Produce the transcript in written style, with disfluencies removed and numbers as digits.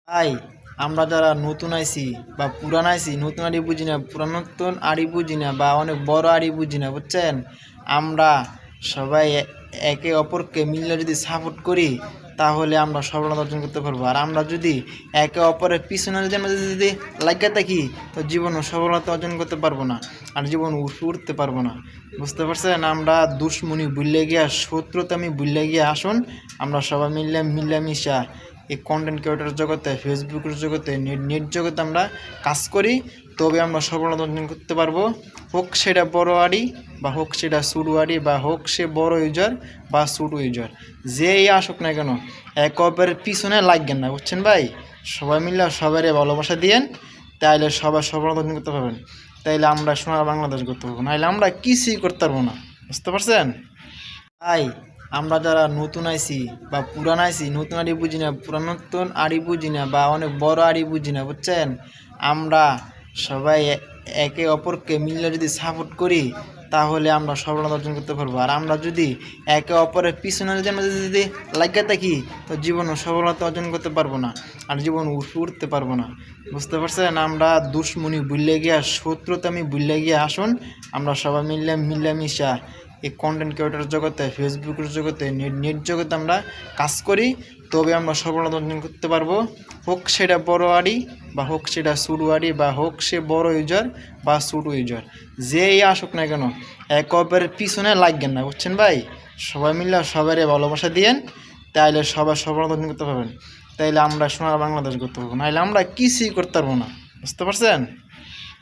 তাই আমরা যারা নতুন আইছি বা পুরান আইছি, নতুন আড়ি বুঝি না, পুরাতন আড়ি বুঝি না বা অনেক বড় আড়ি বুঝি না, বুঝছেন? আমরা সবাই একে অপরকে মিলে যদি সাপোর্ট করি তাহলে আমরা সফলতা অর্জন করতে পারবো। আর আমরা যদি একে অপরের পিছনে যদি আমরা যদি লাগিয়ে থাকি তো জীবনও সফলতা অর্জন করতে পারবো না, আর জীবন উঠতে পারবো না। বুঝতে পারছেন? আমরা দুশ্মনী ভুলে গিয়া, শত্রুতামি ভুলে গিয়া আসুন আমরা সবাই মিলামিশা এই কন্টেন্ট ক্রিয়েটর জগতে, ফেসবুকের জগতে, নেট জগতে আমরা কাজ করি, তবে আমরা সফলতা অর্জন করতে পারবো। হোক সেটা বড় আড়ি বা হোক সেটা ছোটো আড়ি বা হোক সে বড় ইউজার বা ছোটো ইউজার, যেই আসুক না কেন একে অপরের পিছনে লাগবেন না, বুঝছেন ভাই? সবাই মিলে সবারই ভালোবাসা দিয়েন, তাইলে সবাই সফলতা অর্জন করতে পারবেন। তাইলে আমরা সোনার বাংলাদেশ করতে পারবো, নাহলে আমরা কিছুই করতে পারবো না। বুঝতে পারছেন? তাই আমরা যারা নতুন আইছি বা পুরান আইছি, নতুন আড়ি বুঝি না, পুরাতন আড়ি বুঝি না বা অনেক বড় আড়ি বুঝি না, বুঝছেন? আমরা সবাই একে অপরকে মিলে যদি সাপোর্ট করি তাহলে আমরা সফলতা অর্জন করতে পারবো। আর আমরা যদি একে অপরের পিছনে যদি আমরা যদি লাগিয়ে থাকি তো জীবনও সফলতা অর্জন করতে পারবো না, আর জীবন উঠতে পারবো না। বুঝতে পারছেন? আমরা দুশ্মনী ভুলে গিয়া, শত্রুতামি ভুলে গিয়া আসুন আমরা সবাই মিলামিশা এই কন্টেন্ট ক্রিয়েটর জগতে, ফেসবুকের জগতে, নেট জগতে আমরা কাজ করি, তবে আমরা সফলতা অর্জন করতে পারবো। হোক সেটা বড় আড়ি বা হোক সেটা ছোটো আড়ি বা হোক সে বড় ইউজার বা ছোটো ইউজার, যেই আসুক না কেন একে অপরের পিছনে লাগবেন না, বুঝছেন ভাই? সবাই মিলে সবারই ভালোবাসা দিয়েন, তাইলে সবাই সফলতা অর্জন করতে পারবেন। তাইলে আমরা সোনার বাংলাদেশ করতে পারবো, নাহলে আমরা কিছুই করতে পারবো না। বুঝতে পারছেন?